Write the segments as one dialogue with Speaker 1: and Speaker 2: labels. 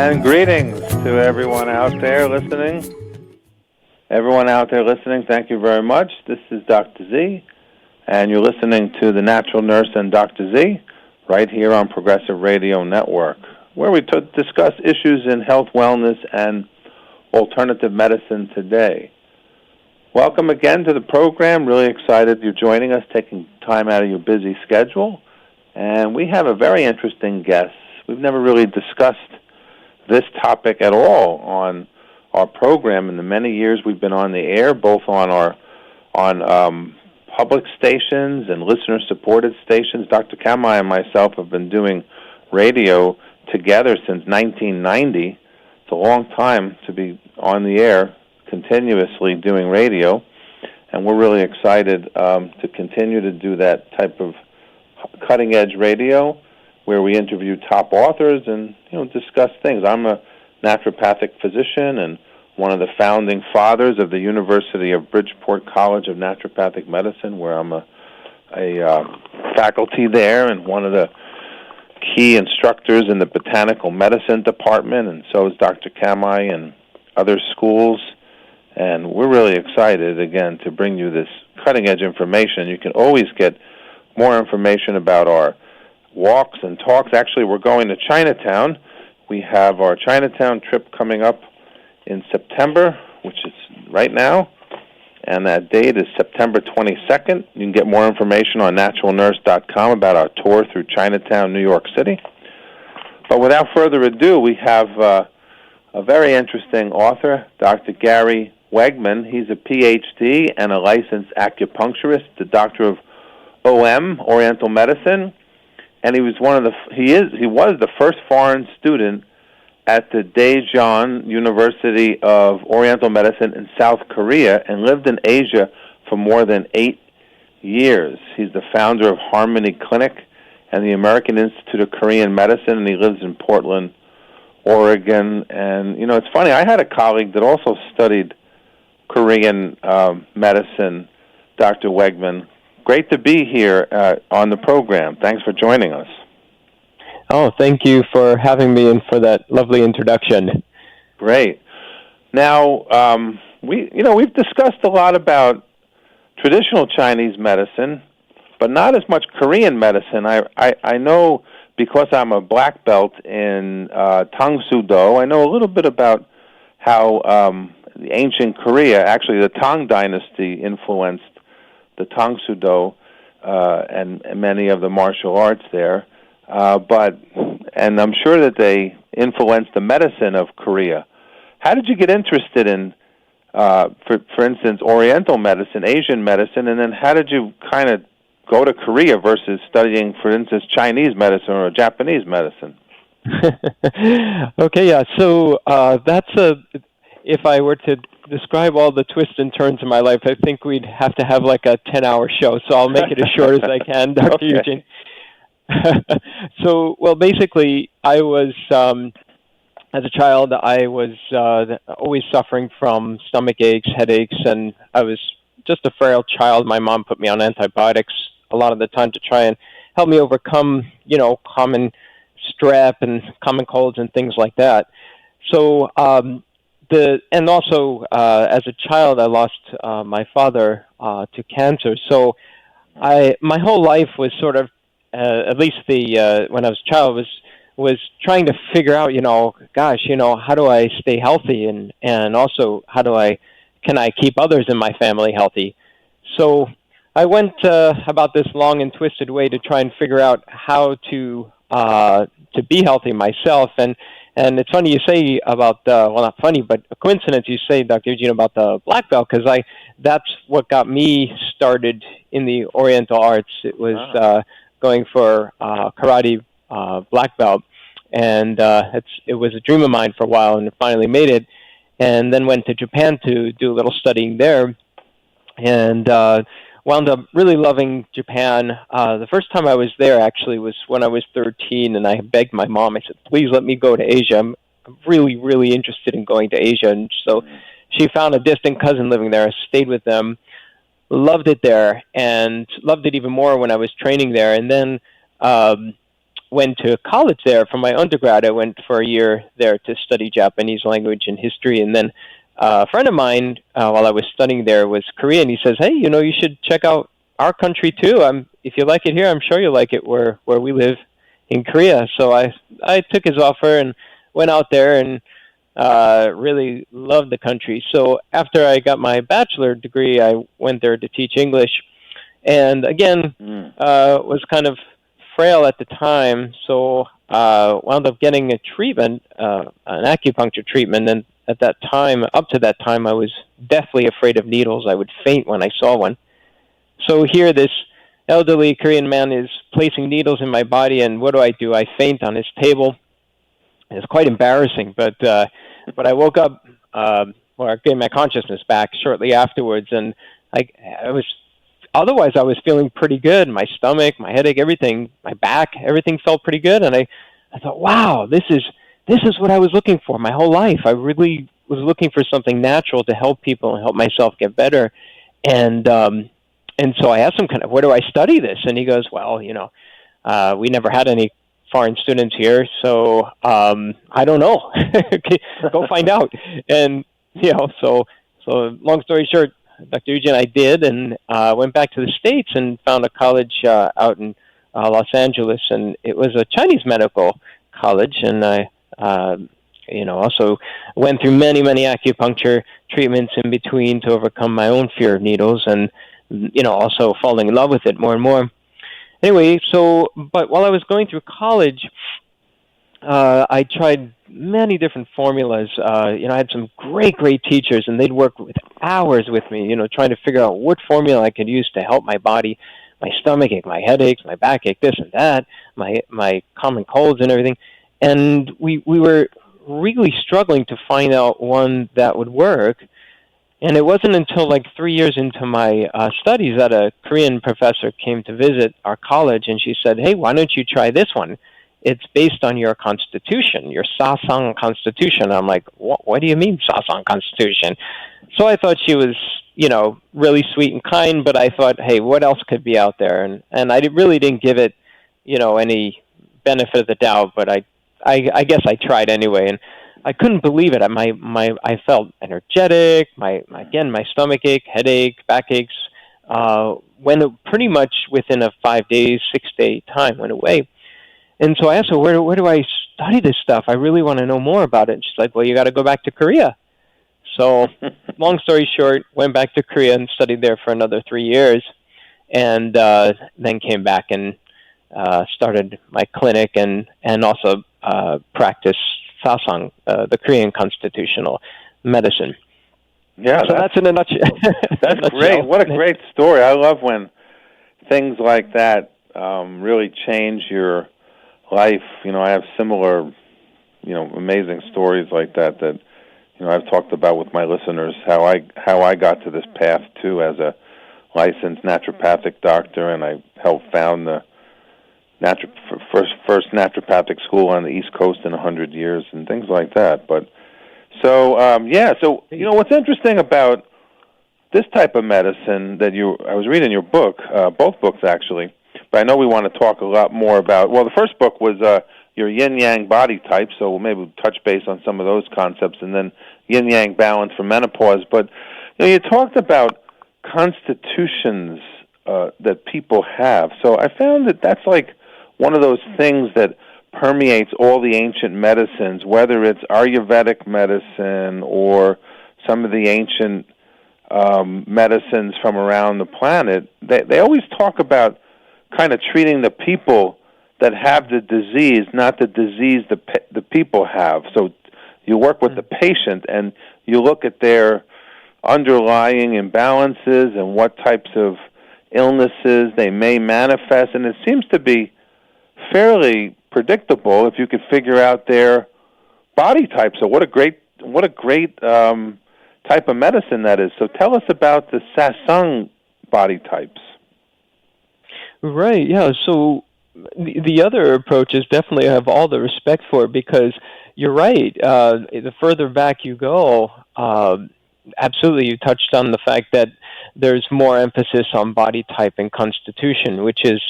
Speaker 1: And greetings to everyone out there listening. Everyone out there listening, thank you very much. This is Dr. Z, and you're listening to The Natural Nurse and Dr. Z right here on Progressive Radio Network, where we discuss issues in health, wellness, and alternative medicine today. Welcome again to the program. Really excited you're joining us, taking time out of your busy schedule. And we have a very interesting guest. We've never really discussed this topic at all on our program in the many years we've been on the air, both on public stations and listener-supported stations. Dr. Kamai and myself have been doing radio together since 1990. It's a long time to be on the air continuously doing radio, and we're really excited to continue to do that type of cutting-edge radio where we interview top authors and discuss things. I'm a naturopathic physician and one of the founding fathers of the University of Bridgeport College of Naturopathic Medicine, where I'm a faculty there and one of the key instructors in the botanical medicine department, and so is Dr. Kamai and other schools. And we're really excited, again, to bring you this cutting-edge information. You can always get more information about our walks and talks. Actually, we're going to Chinatown. We have our Chinatown trip coming up in September, which is right now, and that date is September 22nd. You can get more information on naturalnurse.com about our tour through Chinatown, New York City. But without further ado, we have a very interesting author, Dr. Gary Wagman. He's a Ph.D. and a licensed acupuncturist, the doctor of OM, Oriental Medicine, and he was the first foreign student at the Daejeon University of Oriental Medicine in South Korea and lived in Asia for more than 8 years. He's the founder of Harmony Clinic and the American Institute of Korean Medicine, and he lives in Portland, Oregon. And, it's funny, I had a colleague that also studied Korean medicine, Dr. Wagman. Great to be here on the program. Thanks for joining us.
Speaker 2: Oh, thank you for having me and for that lovely introduction. Great.
Speaker 1: Now, we've discussed a lot about traditional Chinese medicine, but not as much Korean medicine. I know because I'm a black belt in Tang Soo Do, I know a little bit about how the ancient Korea, actually the Tang Dynasty, influenced the Tang Soo Do and many of the martial arts there. And I'm sure that they influenced the medicine of Korea. How did you get interested in, for instance, Oriental medicine, Asian medicine, and then how did you kind of go to Korea versus studying, for instance, Chinese medicine or Japanese medicine?
Speaker 2: Okay, yeah. So if I were to describe all the twists and turns in my life, I think we'd have to have like a 10-hour show. So I'll make it as short as I can, Dr.
Speaker 1: Okay.
Speaker 2: Eugene. So, basically, I was, as a child, I was always suffering from stomach aches, headaches, and I was just a frail child. My mom put me on antibiotics a lot of the time to try and help me overcome, common strep and common colds and things like that. So, and also, as a child, I lost my father to cancer. So, my whole life was sort of, at least when I was a child, was trying to figure out, how do I stay healthy, and also can I keep others in my family healthy? So I went about this long and twisted way to try and figure out how to be healthy myself. And it's funny you say about not funny, but a coincidence you say, Dr. Eugene, about the black belt, because that's what got me started in the Oriental arts. It was going for karate black belt, and it was a dream of mine for a while, and finally made it. And then went to Japan to do a little studying there, and wound up really loving Japan. The first time I was there actually was when I was 13, and I begged my mom. I said, "Please let me go to Asia. I'm really, really interested in going to Asia." And so she found a distant cousin living there. I stayed with them, loved it there, and loved it even more when I was training there. And then went to college there for my undergrad. I went for a year there to study Japanese language and history, and then a friend of mine, while I was studying there, was Korean. He says, "Hey, you should check out our country too. If you like it here, I'm sure you'll like it where we live in Korea." So I took his offer and went out there and really loved the country. So after I got my bachelor degree, I went there to teach English, and again, was kind of frail at the time, so wound up getting a treatment, an acupuncture treatment, and at that time, up to that time, I was deathly afraid of needles. I would faint when I saw one. So here, this elderly Korean man is placing needles in my body, and what do? I faint on his table. It's quite embarrassing, but I woke up, or I gained my consciousness back shortly afterwards, and I was, otherwise I was feeling pretty good. My stomach, my headache, everything, my back, everything felt pretty good, and I thought, wow, this is what I was looking for my whole life. I really was looking for something natural to help people and help myself get better, and so I asked him, where do I study this? And he goes, well, we never had any foreign students here, so I don't know. Go find out. And so long story short, Dr. Eugene, I did, and went back to the States and found a college out in Los Angeles, and it was a Chinese medical college, and I also went through many acupuncture treatments in between to overcome my own fear of needles, and also falling in love with it more and more. Anyway, but while I was going through college, I tried many different formulas. I had some great teachers, and they'd work with hours with me, trying to figure out what formula I could use to help my body, my stomach ache, my headaches, my backache, this and that, my common colds and everything. And we were really struggling to find out one that would work. And it wasn't until like 3 years into my studies that a Korean professor came to visit our college, and she said, "Hey, why don't you try this one? It's based on your constitution, your Sasang constitution." I'm like, what do you mean Sasang constitution? So I thought she was, really sweet and kind, but I thought, hey, what else could be out there? And I really didn't give it, any benefit of the doubt, but I guess I tried anyway, and I couldn't believe it. I felt energetic. My stomach ache, headache, backaches, went pretty much within a 5 days, 6 day time went away. And so I asked her, where do I study this stuff? I really want to know more about it. And she's like, well, you got to go back to Korea. So long story short, went back to Korea and studied there for another 3 years, and then came back and started my clinic and also practice Sasang, the Korean constitutional medicine.
Speaker 1: Yeah,
Speaker 2: so that's in a nutshell.
Speaker 1: That's great. What a great story. I love when things like that really change your life. I have similar, amazing stories like that I've talked about with my listeners, how I got to this path too as a licensed naturopathic doctor, and I helped found the first naturopathic school on the East Coast in 100 years and things like that. But so what's interesting about this type of medicine that I was reading your book, both books actually, but I know we want to talk a lot more about. Well, the first book was your Yin Yang body type, so maybe we'll touch base on some of those concepts, and then Yin Yang Balance for menopause. But you talked about constitutions that people have. So I found that that's like one of those things that permeates all the ancient medicines, whether it's Ayurvedic medicine or some of the ancient medicines from around the planet. They always talk about kind of treating the people that have the disease, not the disease the people have. So you work with the patient and you look at their underlying imbalances and what types of illnesses they may manifest, and it seems to be fairly predictable if you could figure out their body type. So what a great type of medicine that is. So tell us about the Sasang body types.
Speaker 2: Right, yeah. So the other approaches definitely have all the respect for, because you're right. The further back you go, absolutely, you touched on the fact that there's more emphasis on body type and constitution, which is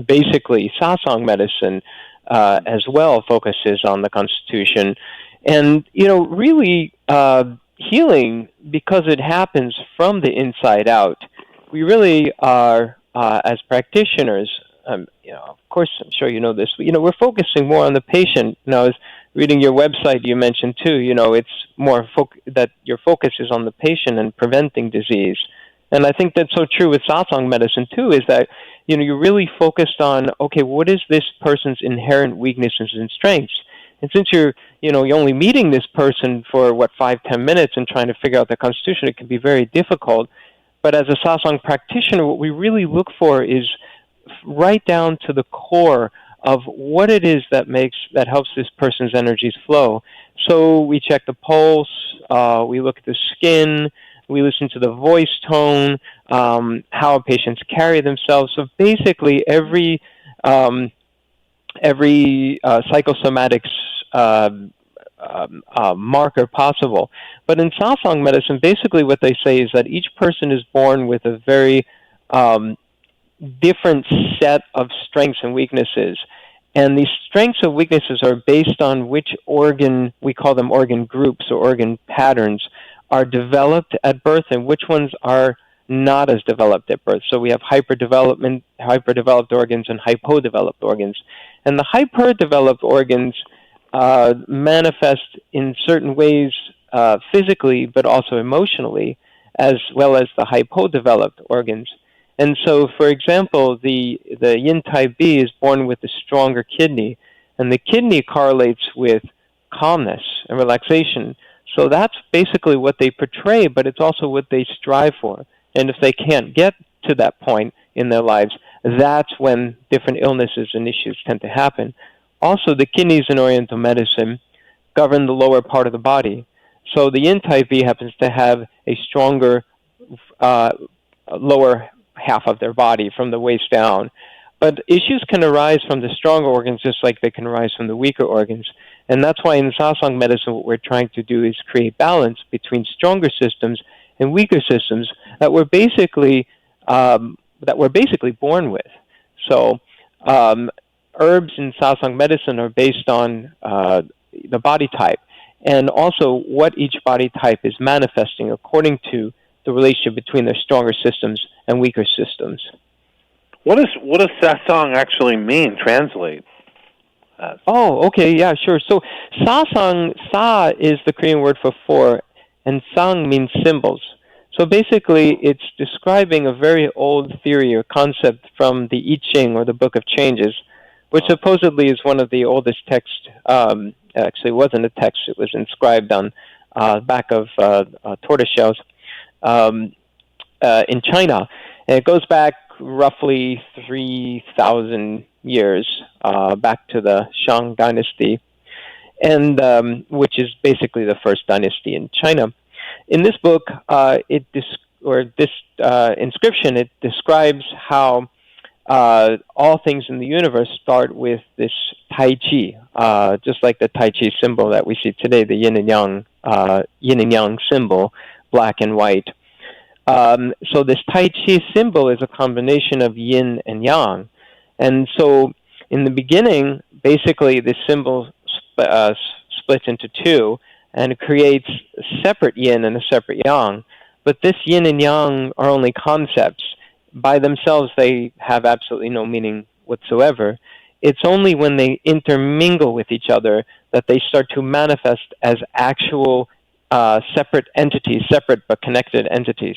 Speaker 2: basically Sasang medicine as well focuses on the constitution. And, really healing, because it happens from the inside out, we really are, as practitioners, of course, I'm sure you know this, but, we're focusing more on the patient. I was reading your website, you mentioned too, it's more that your focus is on the patient and preventing disease. And I think that's so true with Sasang medicine too, is that, you're really focused on, okay, what is this person's inherent weaknesses and strengths? And since you're only meeting this person for 5-10 minutes and trying to figure out the constitution, it can be very difficult. But as a Sasang practitioner, what we really look for is right down to the core of what it is that helps this person's energies flow. So we check the pulse, we look at the skin, we listen to the voice tone, how patients carry themselves. So basically, every psychosomatics marker possible. But in Sasang medicine, basically what they say is that each person is born with a very different set of strengths and weaknesses. And these strengths and weaknesses are based on which organ, we call them organ groups or organ patterns, are developed at birth and which ones are not as developed at birth. So we have hyperdeveloped organs and hypodeveloped organs. And the hyperdeveloped organs manifest in certain ways physically, but also emotionally, as well as the hypodeveloped organs. And so, for example, the yin type B is born with a stronger kidney, and the kidney correlates with calmness and relaxation. So that's basically what they portray, but it's also what they strive for. And if they can't get to that point in their lives, that's when different illnesses and issues tend to happen. Also, the kidneys in Oriental medicine govern the lower part of the body. So the yin type B happens to have a stronger lower half of their body from the waist down. But issues can arise from the stronger organs just like they can arise from the weaker organs. And that's why in Sasang medicine what we're trying to do is create balance between stronger systems and weaker systems that we're basically born with. So herbs in Sasang medicine are based on the body type, and also what each body type is manifesting according to the relationship between their stronger systems and weaker systems.
Speaker 1: What does Sasang actually mean? Translate.
Speaker 2: Oh, okay, yeah, sure. So Sasang, Sa is the Korean word for four, and Sang means symbols. So basically, it's describing a very old theory or concept from the I Ching, or the Book of Changes, which supposedly is one of the oldest texts. Actually, it wasn't a text; it was inscribed on back of tortoise shells in China. And it goes back roughly 3,000 years, back to the Shang dynasty, and which is basically the first dynasty in China. In this book, this inscription, it describes how all things in the universe start with this Tai Chi, just like the Tai Chi symbol that we see today, the Yin and Yang symbol, black and white. So this Tai Chi symbol is a combination of yin and yang. And so in the beginning, basically this symbol splits into two, and it creates a separate yin and a separate yang. But this yin and yang are only concepts. By themselves, they have absolutely no meaning whatsoever. It's only when they intermingle with each other that they start to manifest as actual separate entities, separate but connected entities.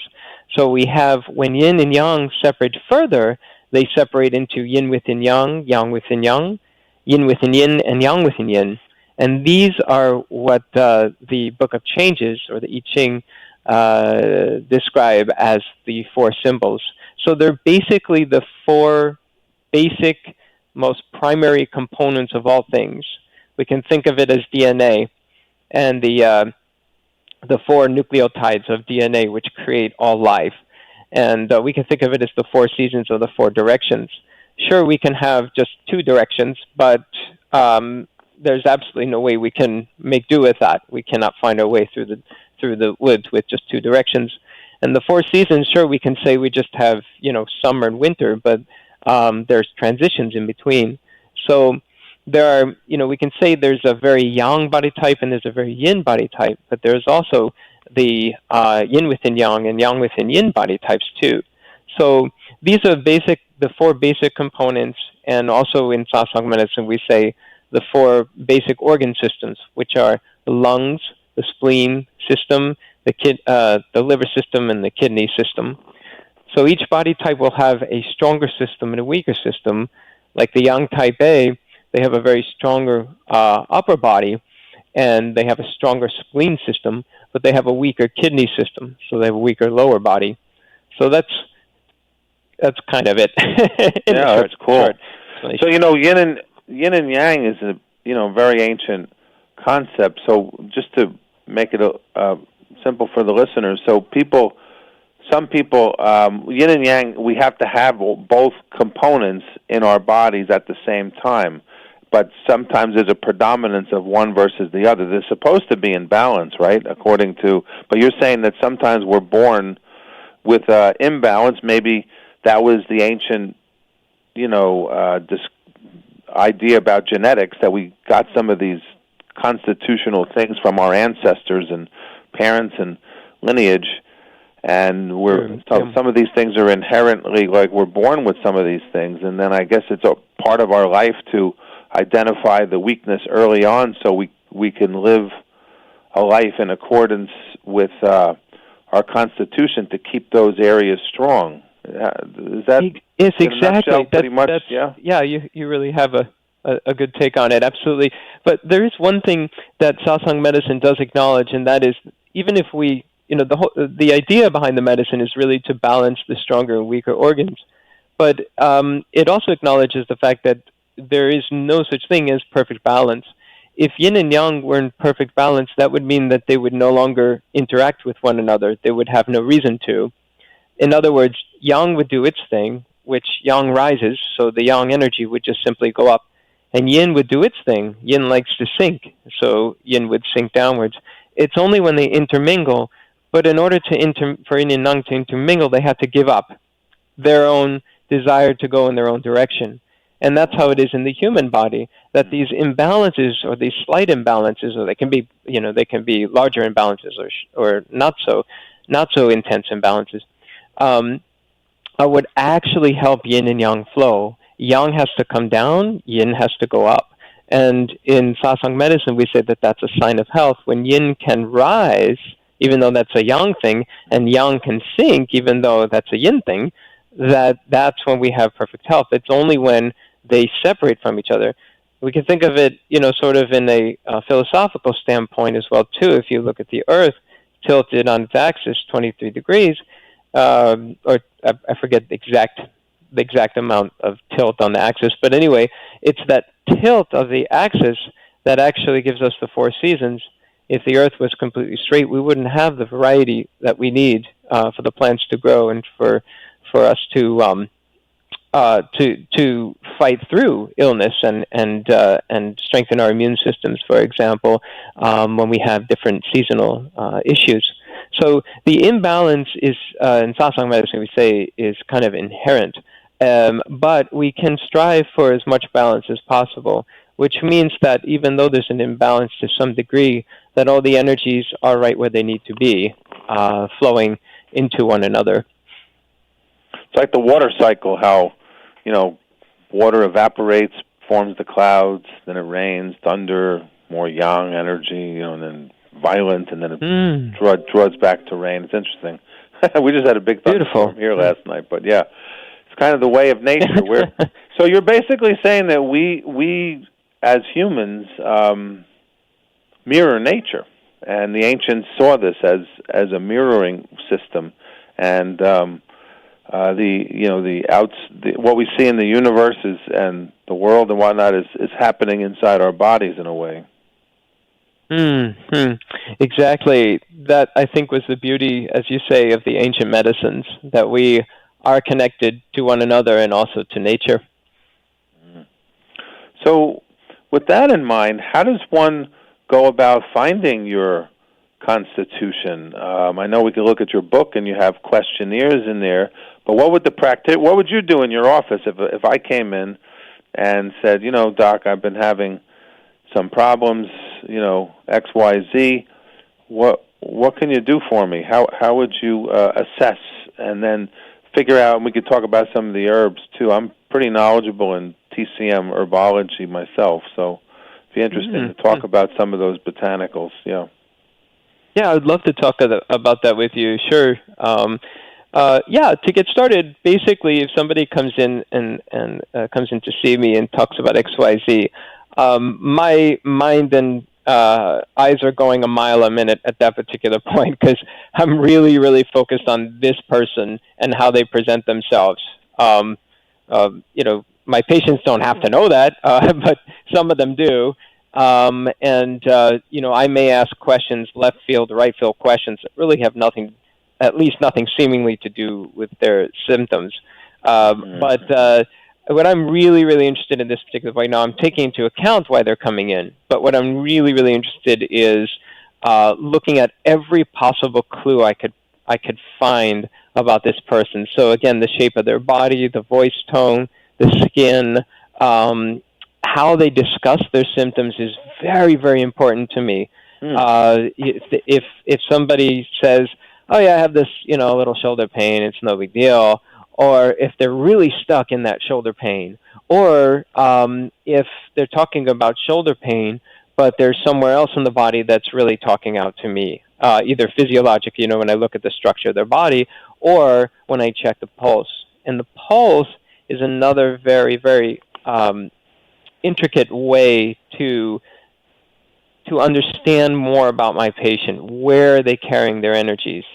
Speaker 2: So we have, when yin and yang separate further, they separate into yin within yang, yang within yang, yin within yin, and yang within yin. And these are what the Book of Changes, or the I Ching, describe as the four symbols. So they're basically the four basic, most primary components of all things. We can think of it as DNA, and the four nucleotides of DNA which create all life. And we can think of it as the four seasons or the four directions. Sure, we can have just two directions, but there's absolutely no way we can make do with that. We cannot find our way through the woods with just two directions. And the four seasons, sure, we can say we just have, summer and winter, but There's transitions in between. So there are, we can say there's a very yang body type and there's a very yin body type, but there's also the yin within yang and yang within yin body types too. So these are the four basic components, and also in Sasang medicine we say the four basic organ systems, which are the lungs, the spleen system, the liver system, and the kidney system. So each body type will have a stronger system and a weaker system. Like the yang type A, they have a very stronger upper body, and they have a stronger spleen system, but they have a weaker kidney system, so they have a weaker lower body. So that's kind of it.
Speaker 1: Yeah, that's cool. So yin and yang is a very ancient concept. So just to make it simple for the listeners, so some people, yin and yang, we have to have both components in our bodies at the same time. But sometimes there's a predominance of one versus the other. They're supposed to be in balance, right? But you're saying that sometimes we're born with imbalance. Maybe that was the ancient, this idea about genetics, that we got some of these constitutional things from our ancestors and parents and lineage, and some of these things are inherently, like, we're born with some of these things, and then I guess it's a part of our life to identify the weakness early on so we can live a life in accordance with our constitution to keep those areas strong. Is that
Speaker 2: yes, exactly?
Speaker 1: Nutshell, pretty much, yeah.
Speaker 2: Yeah, you really have a good take on it, absolutely. But there is one thing that Sasang medicine does acknowledge, and that is, even if we, the idea behind the medicine is really to balance the stronger and weaker organs. But it also acknowledges the fact that there is no such thing as perfect balance. If yin and yang were in perfect balance, that would mean that they would no longer interact with one another. They would have no reason to. In other words, yang would do its thing, which yang rises, so the yang energy would just simply go up. And yin would do its thing. Yin likes to sink, so yin would sink downwards. It's only when they intermingle, but in order for yin and yang to intermingle, they have to give up their own desire to go in their own direction. And that's how it is in the human body, that these imbalances, or these slight imbalances, or they can be larger imbalances, or not so intense imbalances, would actually help yin and yang flow. Yang has to come down, yin has to go up. And in Sasang medicine, we say that that's a sign of health. When yin can rise, even though that's a yang thing, and yang can sink, even though that's a yin thing, that's when we have perfect health. It's only when they separate from each other. We can think of it, sort of in a philosophical standpoint as well, too. If you look at the Earth tilted on its axis 23 degrees, or I forget the exact amount of tilt on the axis, but anyway, it's that tilt of the axis that actually gives us the four seasons. If the Earth was completely straight, we wouldn't have the variety that we need for the plants to grow and for us to fight through illness and strengthen our immune systems, for example, when we have different seasonal issues. So the imbalance is, in Sasang medicine, we say, is kind of inherent. But we can strive for as much balance as possible, which means that even though there's an imbalance to some degree, that all the energies are right where they need to be, flowing into one another.
Speaker 1: It's like the water cycle, how, water evaporates, forms the clouds, then it rains, thunder, more yang energy, and then violent, and then it draws back to rain. It's interesting. We just had a big thunderstorm here last night, but yeah, it's kind of the way of nature. So you're basically saying that we as humans mirror nature, and the ancients saw this as a mirroring system, and what we see in the universe and the world and whatnot is happening inside our bodies in a way.
Speaker 2: Exactly. That, I think, was the beauty, as you say, of the ancient medicines, that we are connected to one another and also to nature.
Speaker 1: So, with that in mind, how does one go about finding your constitution? I know we can look at your book and you have questionnaires in there, But what would you do in your office if I came in and said, Doc, I've been having some problems, X, Y, Z. What can you do for me? How would you assess and then figure out? And we could talk about some of the herbs too. I'm pretty knowledgeable in TCM herbology myself, so it'd be interesting to talk about some of those botanicals. Yeah.
Speaker 2: Yeah, I would love to talk about that with you. Sure. To get started, basically, if somebody comes in and comes in to see me and talks about XYZ, my mind and eyes are going a mile a minute at that particular point because I'm really, really focused on this person and how they present themselves. My patients don't have to know that, but some of them do. I may ask questions, left field, right field questions that really have nothing seemingly to do with their symptoms. But what I'm really, really interested in this particular point, now I'm taking into account why they're coming in, but what I'm really, really interested is looking at every possible clue I could find about this person. So again, the shape of their body, the voice tone, the skin, how they discuss their symptoms is very, very important to me. If somebody says, "Oh yeah, I have this, little shoulder pain. It's no big deal," or if they're really stuck in that shoulder pain, or if they're talking about shoulder pain, but there's somewhere else in the body that's really talking out to me, either physiologic, when I look at the structure of their body, or when I check the pulse. And the pulse is another very, very intricate way to understand more about my patient. Where are they carrying their energies?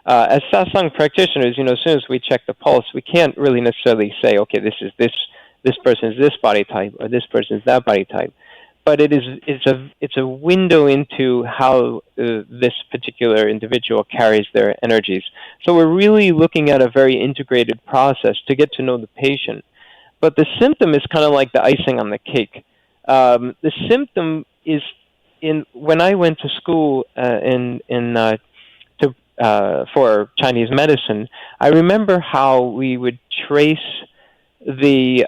Speaker 2: As Sasang practitioners, as soon as we check the pulse, we can't really necessarily say, okay, this person is this body type or this person is that body type. But it's a window into how this particular individual carries their energies. So we're really looking at a very integrated process to get to know the patient. But the symptom is kind of like the icing on the cake. The symptom is when I went to school for Chinese medicine, I remember how we would trace the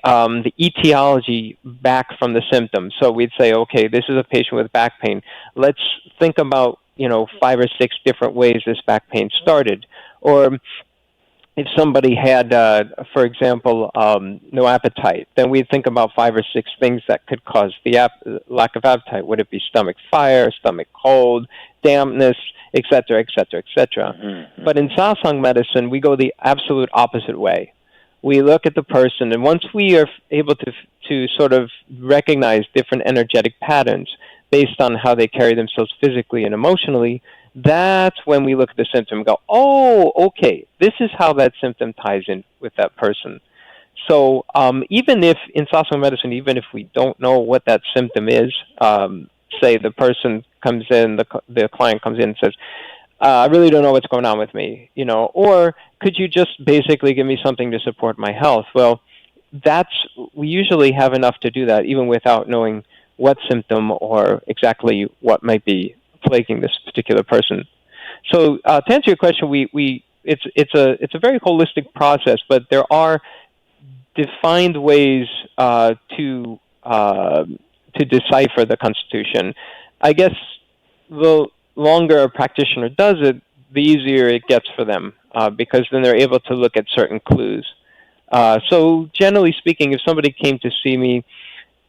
Speaker 2: etiology back from the symptoms. So we'd say, okay, this is a patient with back pain. Let's think about 5 or 6 different ways this back pain started. Or if somebody had, for example, no appetite, then we'd think about 5 or 6 things that could cause the lack of appetite. Would it be stomach fire, stomach cold, dampness, et cetera, et cetera, et cetera. Mm-hmm. But in Sasang medicine, we go the absolute opposite way. We look at the person, and once we are able to sort of recognize different energetic patterns based on how they carry themselves physically and emotionally, that's when we look at the symptom and go, oh, okay, this is how that symptom ties in with that person. So even if, in Sasang medicine, even if we don't know what that symptom is, say the person comes in, the client comes in and says, I really don't know what's going on with me, or could you just basically give me something to support my health? Well, we usually have enough to do that even without knowing what symptom or exactly what might be plaguing this particular person. So to answer your question, it's a very holistic process, but there are defined ways to decipher the constitution. I guess the longer a practitioner does it, the easier it gets for them, because then they're able to look at certain clues. So generally speaking, if somebody came to see me,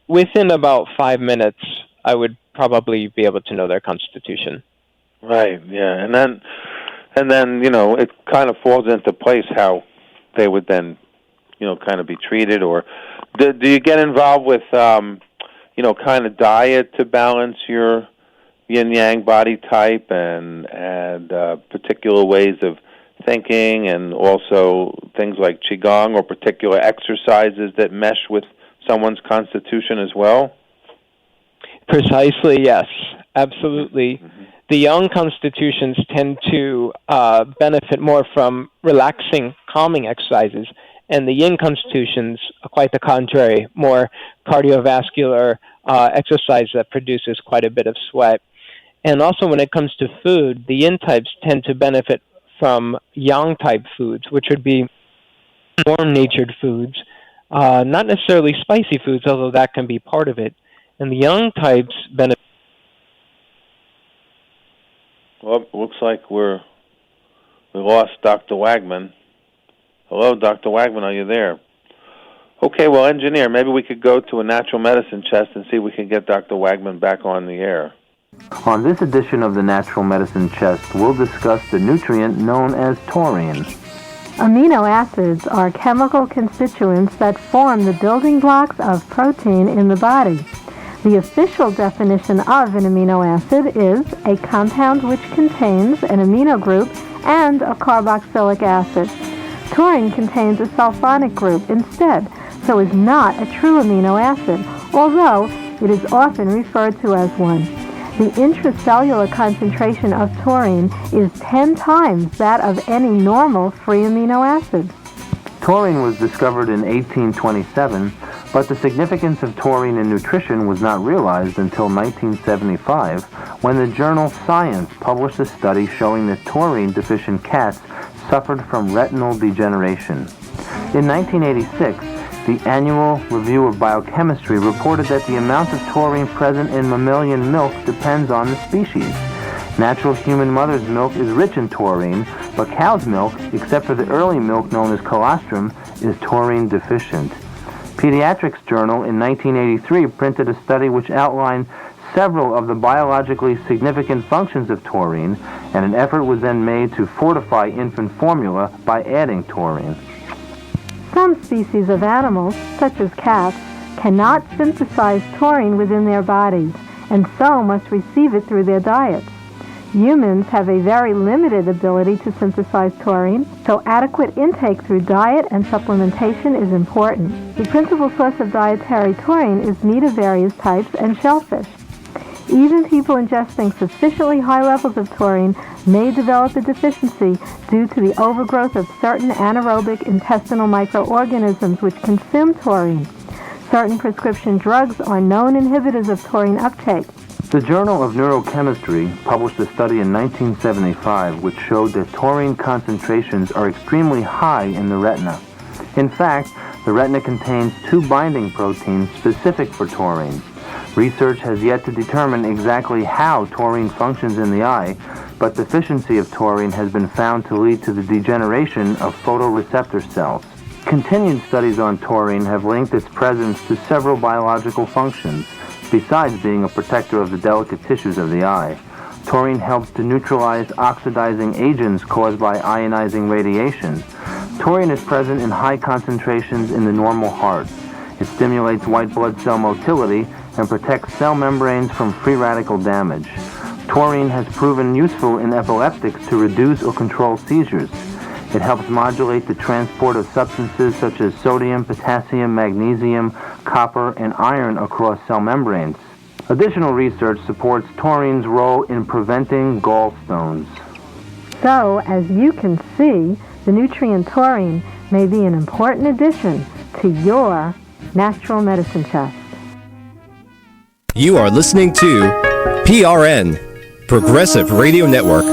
Speaker 2: within about 5 minutes, I would probably be able to know their constitution.
Speaker 1: Right, yeah. And then it kind of falls into place how they would then, kind of be treated. Or do you get involved with, kind of diet to balance your yin yang body type and particular ways of thinking, and also things like qigong or particular exercises that mesh with someone's constitution as well?
Speaker 2: Precisely, yes, absolutely. Mm-hmm. The yang constitutions tend to benefit more from relaxing, calming exercises, and the yin constitutions, quite the contrary, more cardiovascular exercise that produces quite a bit of sweat. And also when it comes to food, the yin types tend to benefit from yang type foods, which would be warm-natured foods, not necessarily spicy foods, although that can be part of it. And the young types benefit.
Speaker 1: Well, looks like we lost Dr. Wagman. Hello, Dr. Wagman, are you there? Okay, well, engineer, maybe we could go to a natural medicine chest and see if we can get Dr. Wagman back on the air.
Speaker 3: On this edition of the Natural Medicine Chest, we'll discuss the nutrient known as taurine.
Speaker 4: Amino acids are chemical constituents that form the building blocks of protein in the body. The official definition of an amino acid is a compound which contains an amino group and a carboxylic acid. Taurine contains a sulfonic group instead, so is not a true amino acid, although it is often referred to as one. The intracellular concentration of taurine is 10 times that of any normal free amino acid.
Speaker 3: Taurine was discovered in 1827, but the significance of taurine in nutrition was not realized until 1975, when the journal Science published a study showing that taurine-deficient cats suffered from retinal degeneration. In 1986, the Annual Review of Biochemistry reported that the amount of taurine present in mammalian milk depends on the species. Natural human mother's milk is rich in taurine, but cow's milk, except for the early milk known as colostrum, is taurine deficient. Pediatrics Journal in 1983 printed a study which outlined several of the biologically significant functions of taurine, and an effort was then made to fortify infant formula by adding taurine.
Speaker 4: Some species of animals, such as cats, cannot synthesize taurine within their bodies, and so must receive it through their diets. Humans have a very limited ability to synthesize taurine, so adequate intake through diet and supplementation is important. The principal source of dietary taurine is meat of various types and shellfish. Even people ingesting sufficiently high levels of taurine may develop a deficiency due to the overgrowth of certain anaerobic intestinal microorganisms which consume taurine. Certain prescription drugs are known inhibitors of taurine uptake.
Speaker 3: The Journal of Neurochemistry published a study in 1975 which showed that taurine concentrations are extremely high in the retina. In fact, the retina contains two binding proteins specific for taurine. Research has yet to determine exactly how taurine functions in the eye, but deficiency of taurine has been found to lead to the degeneration of photoreceptor cells. Continued studies on taurine have linked its presence to several biological functions, besides being a protector of the delicate tissues of the eye. Taurine helps to neutralize oxidizing agents caused by ionizing radiation. Taurine is present in high concentrations in the normal heart. It stimulates white blood cell motility and protects cell membranes from free radical damage. Taurine has proven useful in epileptics to reduce or control seizures. It helps modulate the transport of substances such as sodium, potassium, magnesium, copper, and iron across cell membranes. Additional research supports taurine's role in preventing gallstones.
Speaker 4: So, as you can see, the nutrient taurine may be an important addition to your natural medicine chest.
Speaker 5: You are listening to PRN, Progressive Radio Network.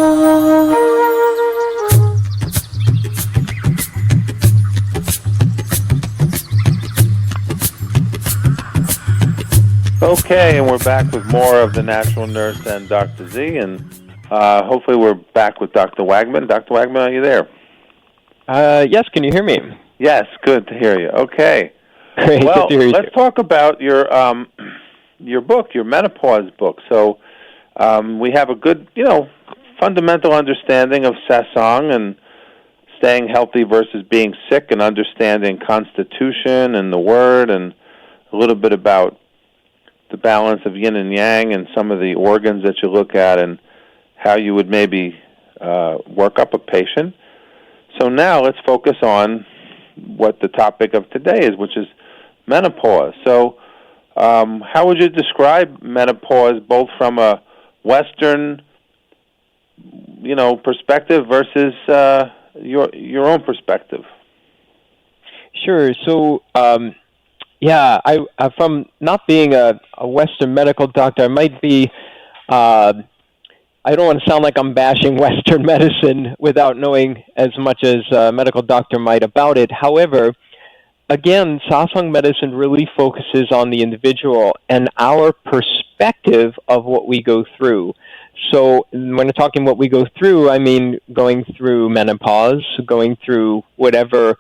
Speaker 1: Okay, and we're back with more of the Natural Nurse and Dr. Z, and hopefully we're back with Dr. Wagman. Dr. Wagman, are you there?
Speaker 2: Yes, can you hear me?
Speaker 1: Yes, good to hear you. Okay.
Speaker 2: Great,
Speaker 1: well,
Speaker 2: good to hear you.
Speaker 1: Let's talk about your book, your menopause book. So we have a good, fundamental understanding of Sasang and staying healthy versus being sick, and understanding constitution and the word, and a little bit about the balance of yin and yang and some of the organs that you look at and how you would maybe work up a patient. So now let's focus on what the topic of today is, which is menopause. So how would you describe menopause, both from a Western, perspective versus your own perspective?
Speaker 2: Sure. So, I from not being a Western medical doctor, I might be I don't want to sound like I'm bashing Western medicine without knowing as much as a medical doctor might about it. However, again, Sasang medicine really focuses on the individual and our perspective of what we go through. So when I'm talking what we go through, I mean going through menopause, going through whatever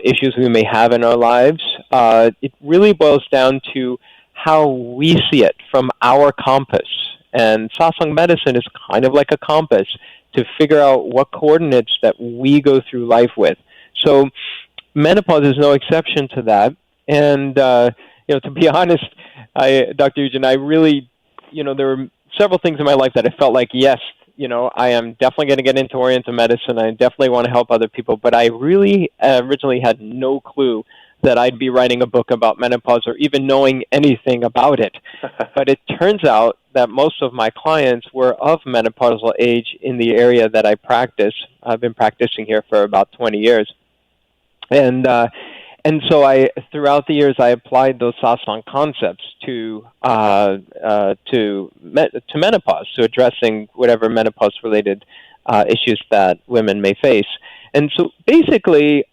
Speaker 2: issues we may have in our lives. It really boils down to how we see it from our compass. And Sasang medicine is kind of like a compass to figure out what coordinates that we go through life with. So menopause is no exception to that. And, to be honest, Dr. Eugen, I really, there were several things in my life that I felt like, yes, I am definitely going to get into Oriental medicine. I definitely want to help other people. But I really originally had no clue that I'd be writing a book about menopause or even knowing anything about it. But it turns out that most of my clients were of menopausal age in the area that I practice. I've been practicing here for about 20 years. And so throughout the years, I applied those Sasang concepts to menopause, to addressing whatever menopause-related issues that women may face. And so basically,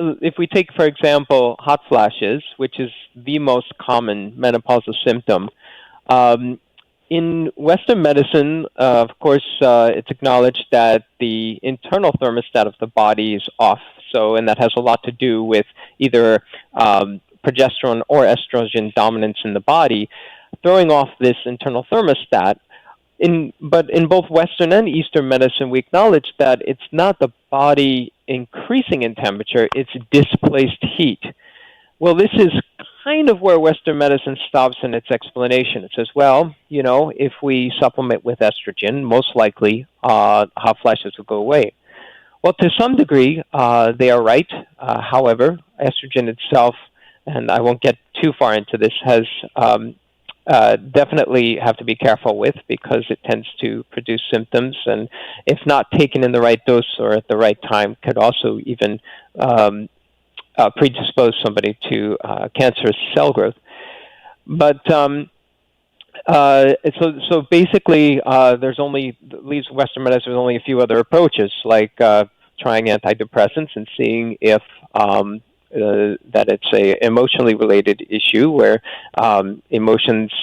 Speaker 2: if we take, for example, hot flashes, which is the most common menopausal symptom, in Western medicine, of course, it's acknowledged that the internal thermostat of the body is off. And that has a lot to do with either progesterone or estrogen dominance in the body, throwing off this internal thermostat. But in both Western and Eastern medicine, we acknowledge that it's not the body increasing in temperature, it's displaced heat. Well, this is kind of where Western medicine stops in its explanation. It says, well, if we supplement with estrogen, most likely hot flashes will go away. Well, to some degree, they are right. However, estrogen itself, and I won't get too far into this, has definitely have to be careful with because it tends to produce symptoms, and if not taken in the right dose or at the right time, could also even predispose somebody to cancerous cell growth. But so basically, leaves Western medicine, there's only a few other approaches, like trying antidepressants and seeing if that it's a emotionally related issue where emotions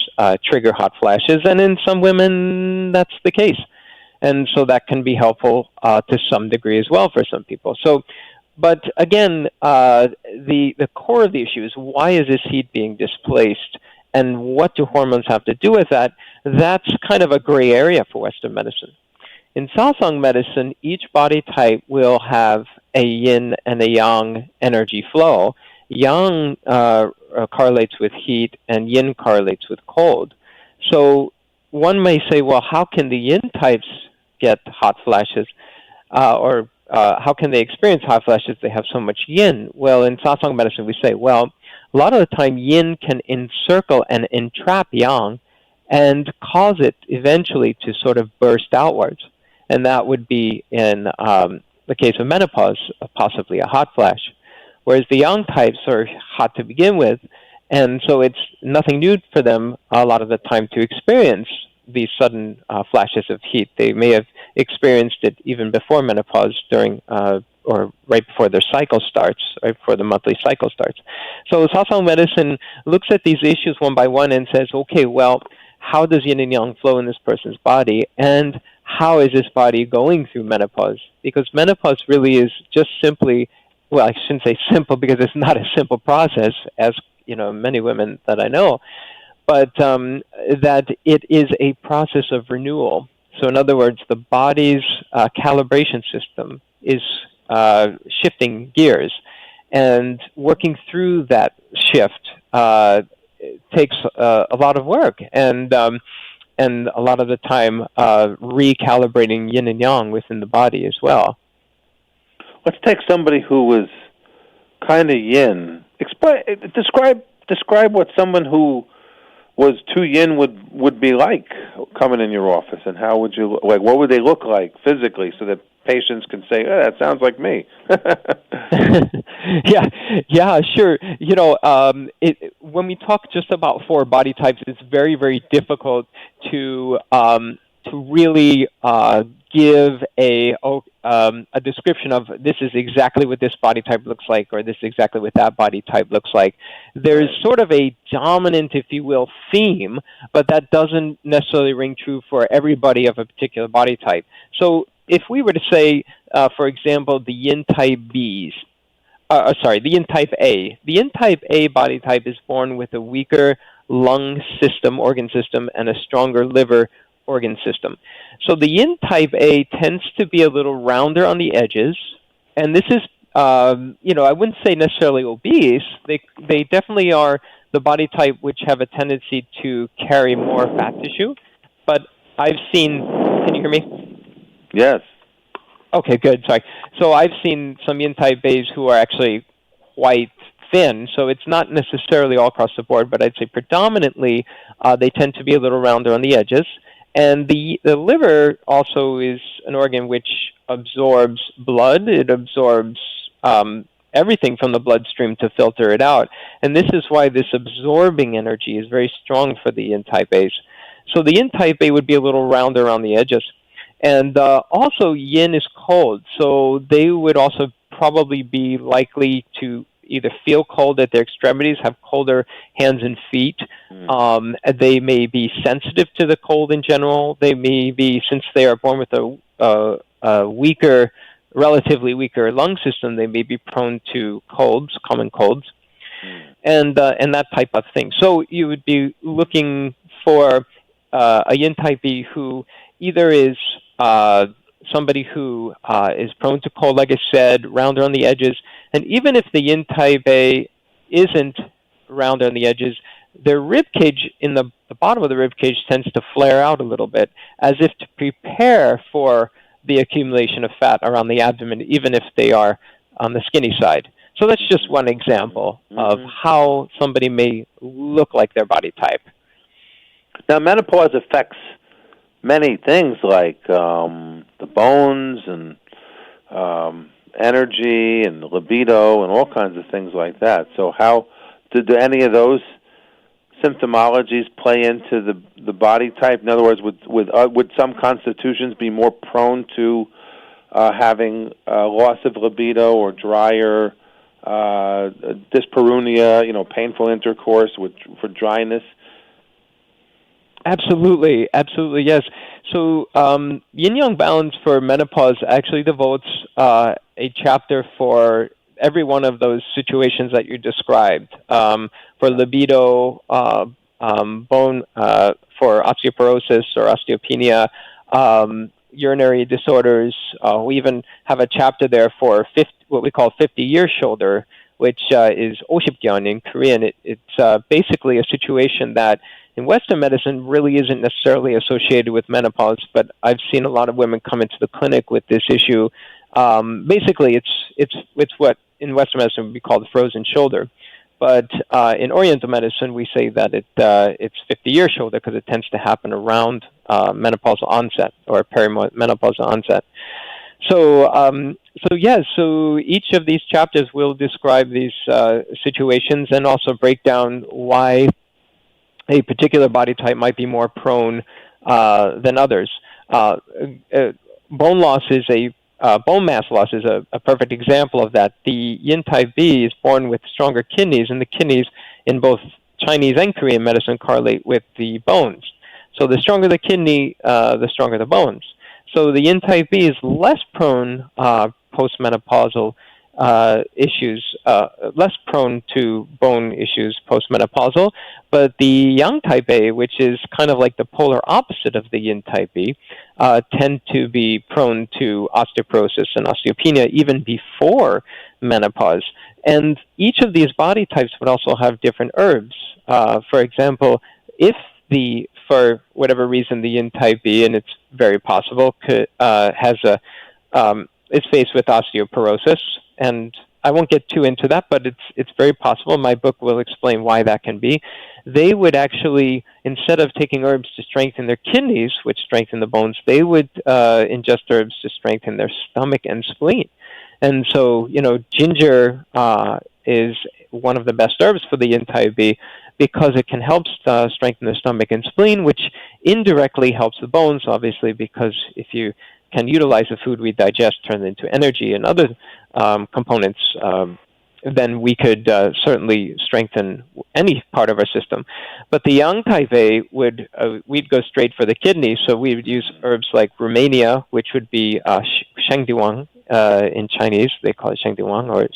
Speaker 2: trigger hot flashes, and in some women that's the case, and so that can be helpful to some degree as well for some people. So, but again, the core of the issue is why is this heat being displaced? And what do hormones have to do with that? That's kind of a gray area for Western medicine. In Sasang medicine, each body type will have a yin and a yang energy flow. Yang correlates with heat, and yin correlates with cold. So one may say, well, how can the yin types get hot flashes? Or how can they experience hot flashes? They have so much yin. Well, in Sasang medicine, we say, well, a lot of the time, yin can encircle and entrap yang and cause it eventually to sort of burst outwards. And that would be, in the case of menopause, possibly a hot flash. Whereas the yang types are hot to begin with, and so it's nothing new for them a lot of the time to experience these sudden flashes of heat. They may have experienced it even before menopause, during or right before their cycle starts, right before the monthly cycle starts. So Sasang medicine looks at these issues one by one and says, okay, well, how does yin and yang flow in this person's body, and how is this body going through menopause? Because menopause really is just simply, well, I shouldn't say simple because it's not a simple process, as many women that I know, but that it is a process of renewal. So in other words, the body's calibration system is shifting gears, and working through that shift takes a lot of work, and a lot of the time recalibrating yin and yang within the body as well.
Speaker 1: Let's take somebody who was kind of yin. Describe what someone who was too yin would be like coming in your office, and how would you what would they look like physically, so that patients can say, "Oh, that sounds like me."
Speaker 2: Yeah, sure. When we talk just about 4 body types, it's very, very difficult to to really give a description of this is exactly what this body type looks like, or this is exactly what that body type looks like. There's sort of a dominant, if you will, theme, but that doesn't necessarily ring true for everybody of a particular body type. So if we were to say, for example, the Yin type Bs, the Yin type A. The Yin type A body type is born with a weaker lung system, organ system, and a stronger liver organ system. So the Yin type A tends to be a little rounder on the edges, and this is, I wouldn't say necessarily obese. They definitely are the body type which have a tendency to carry more fat tissue. But I've seen, can you hear me?
Speaker 1: Yes.
Speaker 2: Okay, good. Sorry. So I've seen some Yin type A's who are actually quite thin, so it's not necessarily all across the board, but I'd say predominantly they tend to be a little rounder on the edges. And the liver also is an organ which absorbs blood. It absorbs everything from the bloodstream to filter it out. And this is why this absorbing energy is very strong for the Yin type A's. So the Yin type A would be a little rounder around the edges. And also Yin is cold, so they would also probably be likely to either feel cold at their extremities, have colder hands and feet. They may be sensitive to the cold in general. They may be, since they are born with a weaker, relatively weaker lung system, they may be prone to colds, common colds, and that type of thing. So you would be looking for a Yin type B who either is somebody who is prone to cold, like I said, rounder on the edges. And even if the Yin type A isn't rounder on the edges, their rib cage, in the bottom of the rib cage, tends to flare out a little bit, as if to prepare for the accumulation of fat around the abdomen, even if they are on the skinny side. So that's just one example of how somebody may look like their body type.
Speaker 1: Now, menopause affects many things like the bones and energy and libido and all kinds of things like that. So how did any of those symptomologies play into the body type? In other words, would some constitutions be more prone to having loss of libido or drier dyspareunia, painful intercourse for dryness?
Speaker 2: Absolutely, yes. So Yin Yang Balance for Menopause actually devotes a chapter for every one of those situations that you described. For libido, bone, for osteoporosis or osteopenia, urinary disorders. We even have a chapter there for what we call 50-year shoulder, which is oshipgyeon in Korean. It's basically a situation that in Western medicine really isn't necessarily associated with menopause, but I've seen a lot of women come into the clinic with this issue. Basically, it's what in Western medicine would be called the frozen shoulder. But in Oriental medicine, we say that it's 50-year shoulder because it tends to happen around menopausal onset or perimenopausal onset. So each of these chapters will describe these situations and also break down why a particular body type might be more prone than others. Bone mass loss is a perfect example of that. The Yin type B is born with stronger kidneys, and the kidneys in both Chinese and Korean medicine correlate with the bones. So the stronger the kidney, the stronger the bones. So the Yin type B is less prone postmenopausal issues, less prone to bone issues postmenopausal, but the Yang type A, which is kind of like the polar opposite of the Yin type B, tend to be prone to osteoporosis and osteopenia even before menopause. And each of these body types would also have different herbs. For example, if for whatever reason the Yin type B, and it's very possible, is faced with osteoporosis, and I won't get too into that, but it's very possible. My book will explain why that can be. They would actually, instead of taking herbs to strengthen their kidneys, which strengthen the bones, they would ingest herbs to strengthen their stomach and spleen. And so, ginger is one of the best herbs for the Yin type B, because it can help strengthen the stomach and spleen, which indirectly helps the bones, obviously, because if you can utilize the food we digest, turn it into energy and other components, then we could certainly strengthen any part of our system. But the yang type A we'd go straight for the kidneys, so we would use herbs like Romania, which would be shengdiwang in Chinese. They call it shengdiwang, or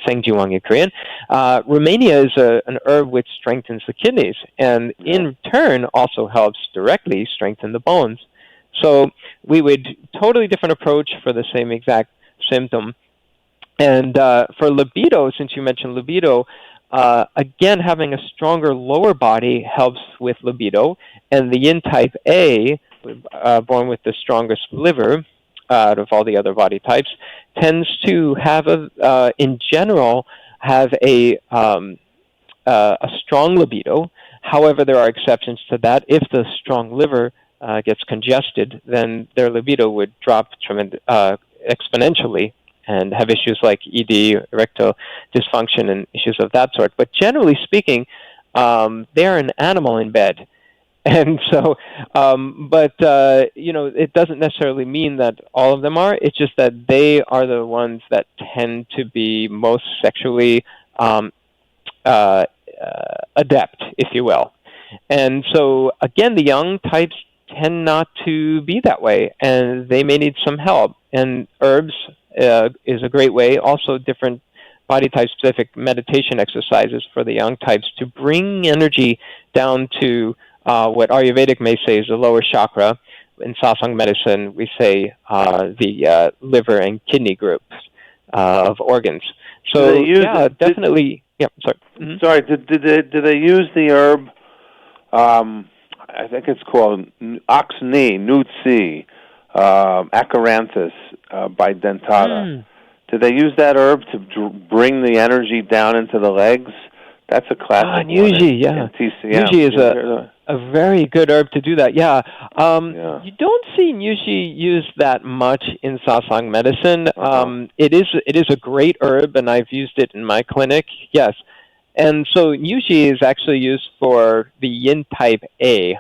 Speaker 2: sengjiwang in Korean. Romania is an herb which strengthens the kidneys, and in turn also helps directly strengthen the bones. So we would totally different approach for the same exact symptom. And for libido, since you mentioned libido, again, having a stronger lower body helps with libido. And the yin type A, born with the strongest liver out of all the other body types, tends to have in general, have a strong libido. However, there are exceptions to that. If the strong liver gets congested, then their libido would drop exponentially and have issues like ED, erectile dysfunction, and issues of that sort. But generally speaking, they're an animal in bed. And so, it doesn't necessarily mean that all of them are. It's just that they are the ones that tend to be most sexually adept, if you will. And so, again, the yang types tend not to be that way, and they may need some help. And herbs is a great way. Also, different body type specific meditation exercises for the yang types to bring energy down to what Ayurvedic may say is the lower chakra. In Sasang medicine, we say the liver and kidney groups of organs. So definitely. Sorry. Mm-hmm.
Speaker 1: Sorry. Did they use the herb? I think it's called oxney, nutsi, acaranthus by dentata. Did they use that herb to bring the energy down into the legs? That's a classic one in TCM.
Speaker 2: Nyuji is a very good herb to do that. You don't see Nyuji used that much in Sasang medicine. It is a great herb, and I've used it in my clinic. Yes. And so Nyuji is actually used for the yin type A.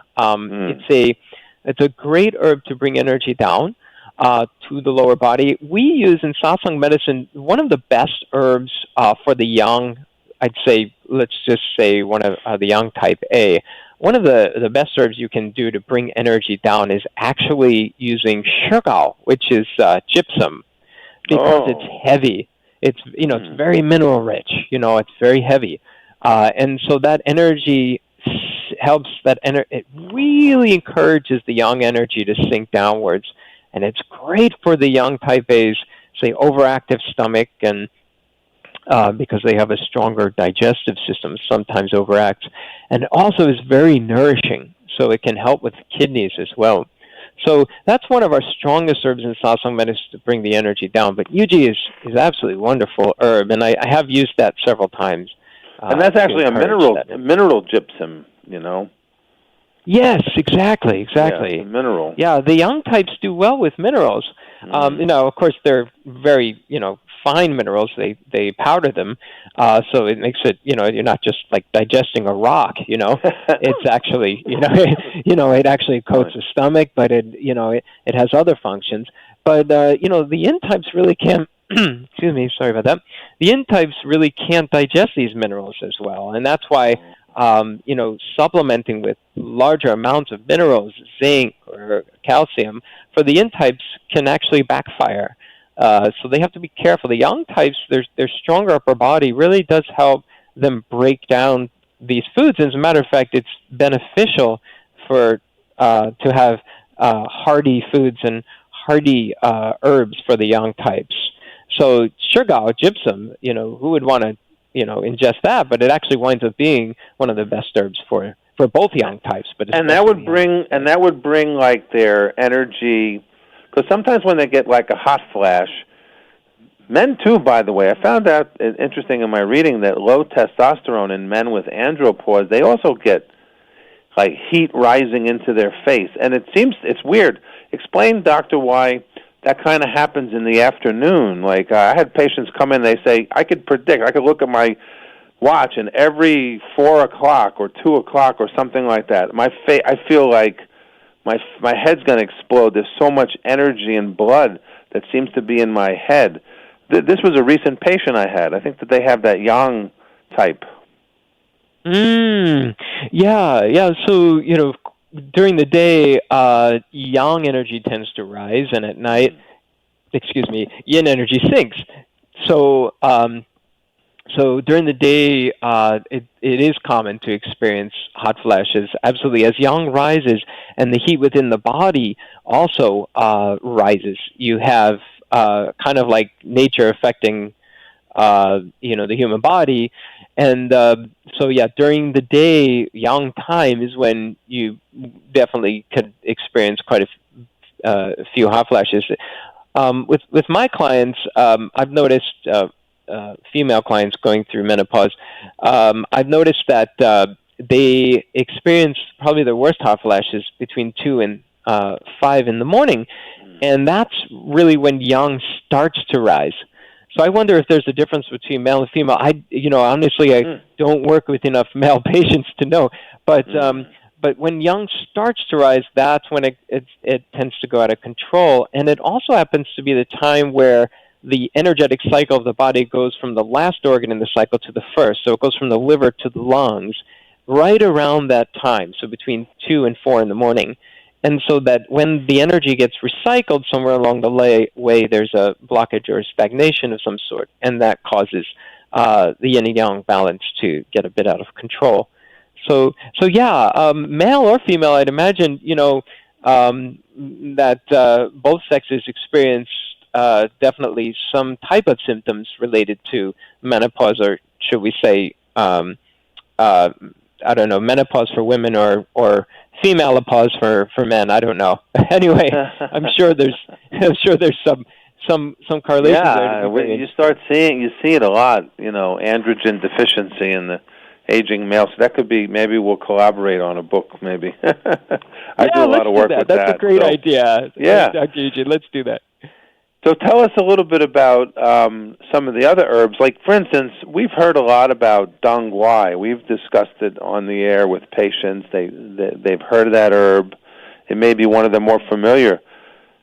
Speaker 2: It's a great herb to bring energy down to the lower body. We use in Sasang medicine one of the best herbs for the yang. I'd say, let's just say one of the yang type A. One of the best herbs you can do to bring energy down is actually using shirgao, which is gypsum, because it's heavy. It's it's very mineral rich. It's very heavy, and so that energy helps. It really encourages the yang energy to sink downwards, and it's great for the yang type A's, say, overactive stomach, and because they have a stronger digestive system, sometimes overacts, and also is very nourishing. So it can help with kidneys as well. So that's one of our strongest herbs in Sasang medicine to bring the energy down. But Nyuji is absolutely wonderful herb, and I have used that several times.
Speaker 1: And that's actually a mineral gypsum,
Speaker 2: Yes, exactly.
Speaker 1: Yeah, mineral.
Speaker 2: Yeah, the yang types do well with minerals. Of course, they're very, fine minerals. They powder them, so it makes it, you're not just like digesting a rock. It's actually, it actually coats the stomach, but it has other functions. But the yin types really can't. Excuse me, sorry about that. The yin types really can't digest these minerals as well, and that's why. Supplementing with larger amounts of minerals, zinc or calcium, for the yin types can actually backfire. So they have to be careful. The yang types, their stronger upper body really does help them break down these foods. And as a matter of fact, it's beneficial to have hardy foods and hardy herbs for the yang types. So shirgao, gypsum, who would want to ingest that, but it actually winds up being one of the best herbs for both yang types. But
Speaker 1: that would bring like their energy, because sometimes when they get like a hot flash, men too, by the way, I found out interesting in my reading that low testosterone in men with andropause, they also get like heat rising into their face, and it's weird. Explain, doctor, why that kind of happens in the afternoon. Like I had patients come in, they say, I could look at my watch, and every 4 o'clock or 2 o'clock or something like that, I feel like my head's going to explode. There's so much energy and blood that seems to be in my head. This was a recent patient I had. I think that they have that yang type.
Speaker 2: Yeah. So, during the day, yang energy tends to rise, and at night, yin energy sinks. So, so during the day, it is common to experience hot flashes. Absolutely, as yang rises and the heat within the body also rises, you have kind of like nature affecting, the human body. And so, during the day, yang time is when you definitely could experience quite a few hot flashes. With my clients, I've noticed female clients going through menopause. I've noticed that they experience probably their worst hot flashes between 2 and 5 in the morning, and that's really when yang starts to rise. So I wonder if there's a difference between male and female. Honestly, I don't work with enough male patients to know, but when yang starts to rise, that's when it tends to go out of control, and it also happens to be the time where the energetic cycle of the body goes from the last organ in the cycle to the first. So it goes from the liver to the lungs right around that time, so between 2 and 4 in the morning. And so that when the energy gets recycled somewhere along the way, there's a blockage or stagnation of some sort, and that causes the yin and yang balance to get a bit out of control. So male or female, I'd imagine, that both sexes experience definitely some type of symptoms related to menopause, or should we say, menopause for women or female-opause for men. I don't know. Anyway, I'm sure there's some correlation there.
Speaker 1: Yeah, you see it a lot. Androgen deficiency in the aging male. So that could be. Maybe we'll collaborate on a book. Maybe. I do a lot of work with that.
Speaker 2: That's a great idea.
Speaker 1: Yeah,
Speaker 2: Dr. Eugene, let's do that.
Speaker 1: So tell us a little bit about some of the other herbs. Like, for instance, we've heard a lot about dong quai. We've discussed it on the air with patients. They've heard of that herb. It may be one of the more familiar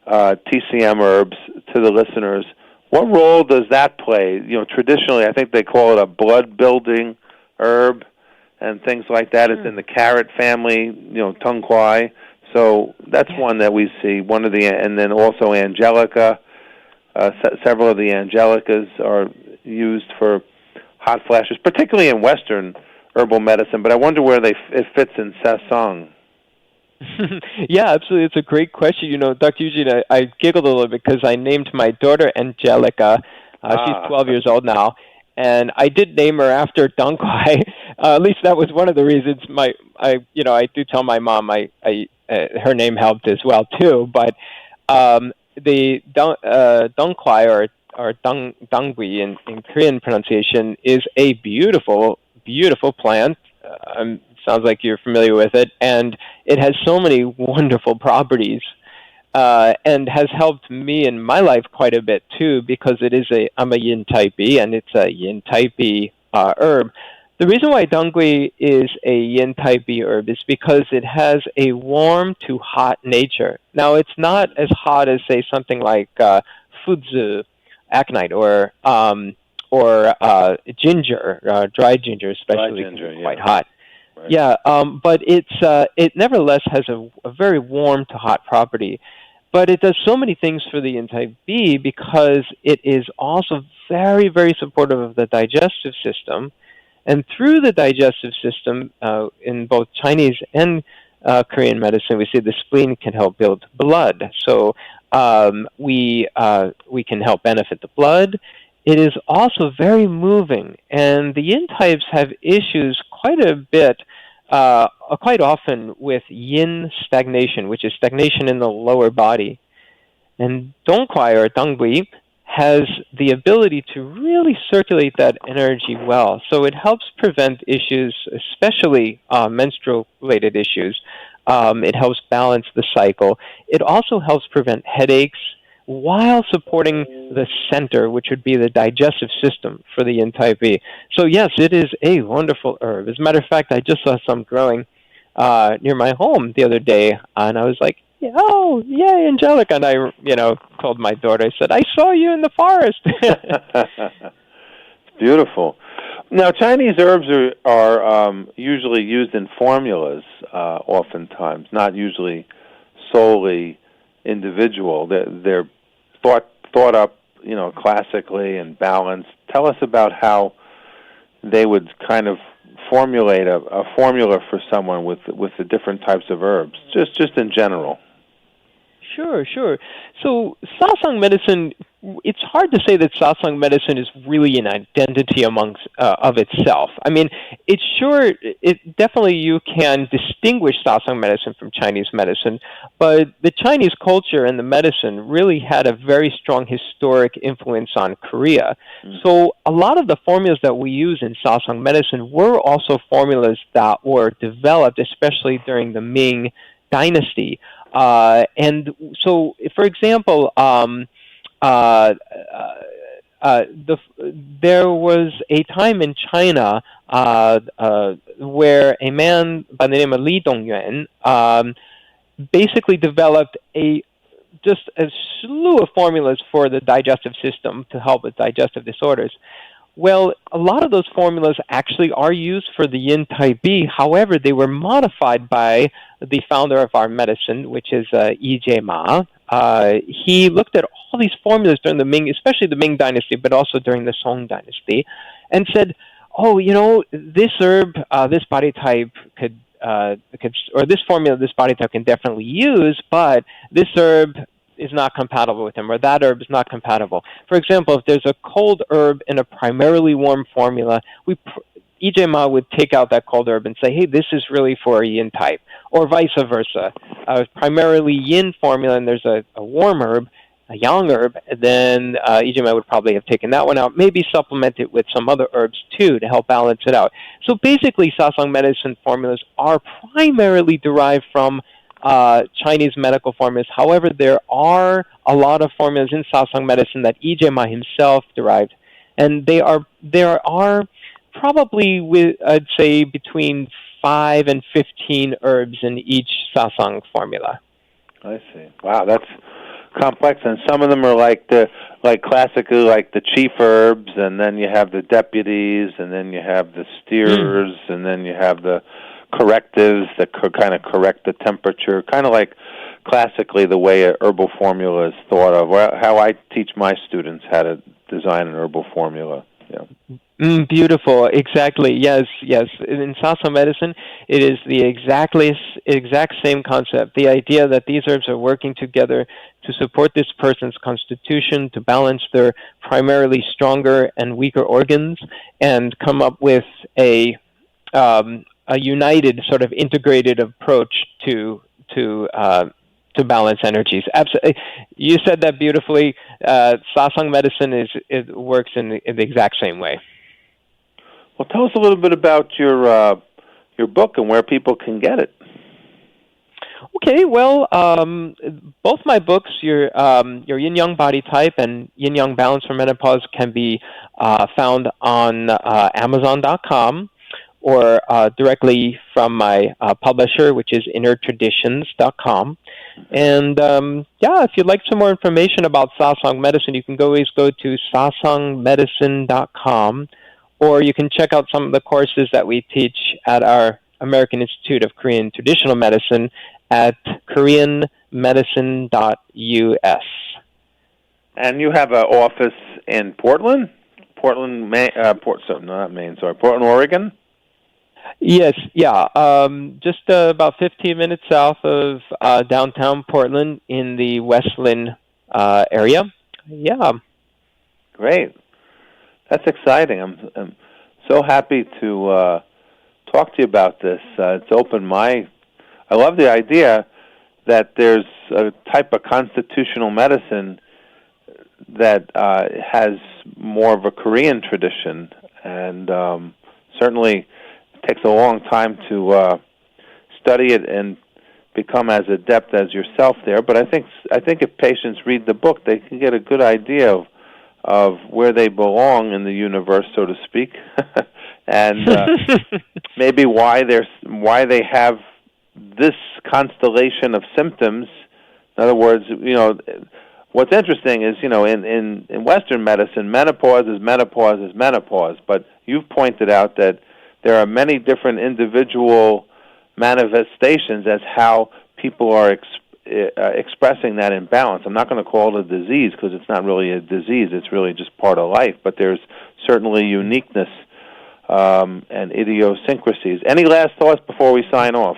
Speaker 1: TCM herbs to the listeners. What role does that play? Traditionally, I think they call it a blood-building herb and things like that. It's in the carrot family, dong quai. So that's one that we see. And then also angelica. Several of the angelicas are used for hot flashes, particularly in Western herbal medicine, but I wonder where it fits in Sasang.
Speaker 2: Yeah, absolutely. It's a great question. Dr. Eugene, I giggled a little bit because I named my daughter Angelica. She's 12 years old now, and I did name her after dong quai. At least that was one of the reasons. I do tell my mom her name helped as well too, but the dong quai or dangui in Korean pronunciation is a beautiful, beautiful plant. Sounds like you're familiar with it, and it has so many wonderful properties, and has helped me in my life quite a bit too, because I'm a yin type B, and it's a yin type B herb. The reason why dangui is a yin type B herb is because it has a warm to hot nature. Now, it's not as hot as, say, something like fudzu, aconite, or ginger, dried ginger, especially, quite hot. Right. Yeah, but it nevertheless has a very warm to hot property. But it does so many things for the yin type B because it is also very, very supportive of the digestive system. And through the digestive system, in both Chinese and Korean medicine, we see the spleen can help build blood. So we can help benefit the blood. It is also very moving, and the yin types have issues quite a bit, quite often with yin stagnation, which is stagnation in the lower body. And dong quai or dangui has the ability to really circulate that energy well. So it helps prevent issues, especially menstrual-related issues. It helps balance the cycle. It also helps prevent headaches, while supporting the center, which would be the digestive system for the Yin type B. So yes, it is a wonderful herb. As a matter of fact, I just saw some growing near my home the other day, and I was like, oh, yay, Angelica. And I, told my daughter, I said, I saw you in the forest.
Speaker 1: It's beautiful. Now, Chinese herbs are usually used in formulas oftentimes, not usually solely individual. They're thought up, classically and balanced. Tell us about how they would kind of formulate a formula for someone with the different types of herbs, just in general.
Speaker 2: Sure. So Sasang medicine, it's hard to say that Sasang medicine is really an identity amongst of itself. I mean, it definitely you can distinguish Sasang medicine from Chinese medicine, but the Chinese culture and the medicine really had a very strong historic influence on Korea. Mm. So a lot of the formulas that we use in Sasang medicine were also formulas that were developed, especially during the Ming Dynasty. And so, for example, there was a time in China where a man by the name of Li Dongyuan basically developed just a slew of formulas for the digestive system to help with digestive disorders. Well, a lot of those formulas actually are used for the Yin type B. However, they were modified by the founder of our medicine, which is E.J. Ma. He looked at all these formulas during the Ming, especially the Ming Dynasty, but also during the Song Dynasty, and said, this herb, this body type or this formula, this body type can definitely use, but this herb is not compatible with him, or that herb is not compatible. For example, if there's a cold herb in a primarily warm formula, E.J. Ma would take out that cold herb and say, hey, this is really for a Yin type, or vice versa. Primarily Yin formula, and there's a warm herb, a Yang herb, then E.J. Ma would probably have taken that one out, maybe supplement it with some other herbs too to help balance it out. So basically, Sasang medicine formulas are primarily derived from Chinese medical formulas. However, there are a lot of formulas in Sasang medicine that E.J. Ma himself derived, and there are probably, I'd say, between 5 and 15 herbs in each Sasang formula.
Speaker 1: I see. Wow, that's complex, and some of them are classically like the chief herbs, and then you have the deputies, and then you have the steerers, and then you have the correctives that kind of correct the temperature, kind of like classically the way a herbal formula is thought of, how I teach my students how to design an herbal formula. Yeah.
Speaker 2: Beautiful. Exactly. Yes. In Sasang medicine, it is the exact same concept. The idea that these herbs are working together to support this person's constitution, to balance their primarily stronger and weaker organs, and come up with a united, sort of integrated approach to balance energies. Absolutely, you said that beautifully. Sasang medicine works in the exact same way.
Speaker 1: Well, tell us a little bit about your book and where people can get it.
Speaker 2: Okay, well, both my books, your Yin Yang Body Type and Yin Yang Balance for Menopause, can be found on Amazon.com. or directly from my publisher, which is innertraditions.com. And if you'd like some more information about Sasang medicine, you can always go to sasangmedicine.com, or you can check out some of the courses that we teach at our American Institute of Korean Traditional Medicine at koreanmedicine.us.
Speaker 1: And you have an office in Portland, Oregon?
Speaker 2: Yes, yeah. Just about 15 minutes south of downtown Portland in the Westland area. Yeah.
Speaker 1: Great. That's exciting. I'm so happy to talk to you about this. It's opened I love the idea that there's a type of constitutional medicine that has more of a Korean tradition, and certainly takes a long time to study it and become as adept as yourself there. But I think if patients read the book, they can get a good idea of where they belong in the universe, so to speak, and maybe why they have this constellation of symptoms. In other words, what's interesting is, in Western medicine, menopause is menopause, but you've pointed out that there are many different individual manifestations as how people are expressing that imbalance. I'm not going to call it a disease because it's not really a disease. It's really just part of life, but there's certainly uniqueness and idiosyncrasies. Any last thoughts before we sign off?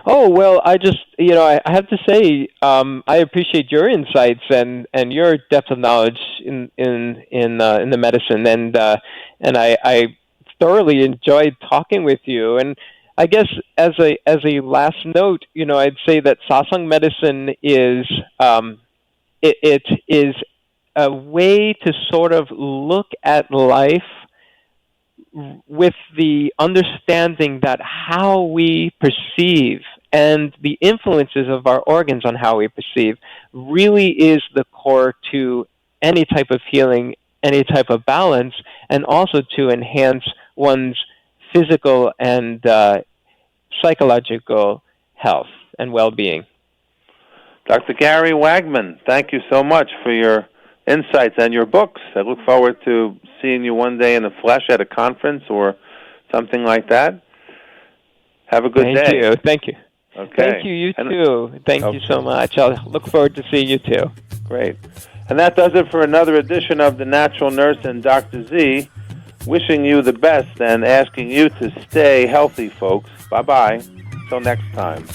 Speaker 2: Oh, well, I just, I have to say, I appreciate your insights and your depth of knowledge in the medicine, and I thoroughly enjoyed talking with you. And I guess as a last note, I'd say that Sasang medicine is it is a way to sort of look at life with the understanding that how we perceive and the influences of our organs on how we perceive really is the core to any type of healing, any type of balance, and also to enhance one's physical and psychological health and well-being.
Speaker 1: Dr. Gary Wagman, thank you so much for your insights and your books. I look forward to seeing you one day in the flesh at a conference or something like that. Have a good day.
Speaker 2: Thank you.
Speaker 1: Okay.
Speaker 2: Thank you. You too. Thank you so much. I'll look forward to seeing you too.
Speaker 1: Great. And that does it for another edition of The Natural Nurse and Dr. Z. Wishing you the best and asking you to stay healthy, folks. Bye-bye. Till next time.